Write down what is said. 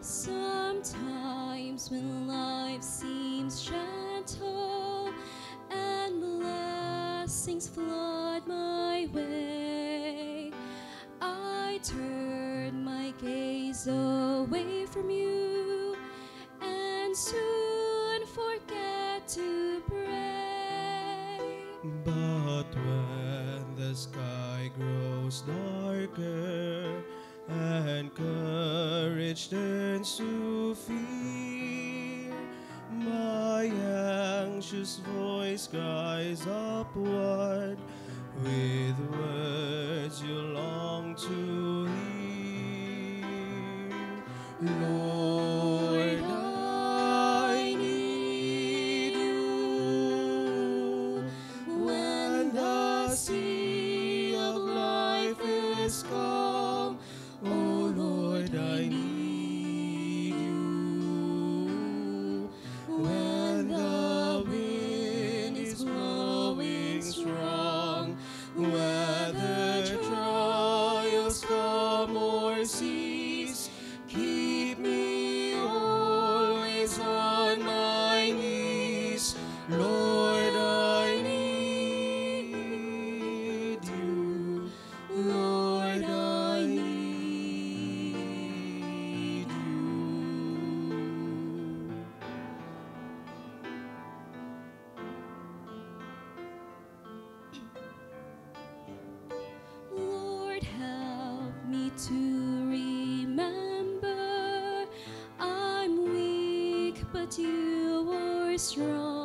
Sometimes when life seems gentle and blessings flood my way, I turn my gaze away from you and soon forget to pray. But when the sky grows darker and courage turns to fear, my anxious voice cries upward with words you long to hear. Lord, I need you when the sea of life is calm. Oh Lord, I need you when the wind is blowing strong, whether trials come or cease. Keep me always on my knees. Lord, I need you. Lord, I need you. Lord, help me to remember I'm weak, but you are strong.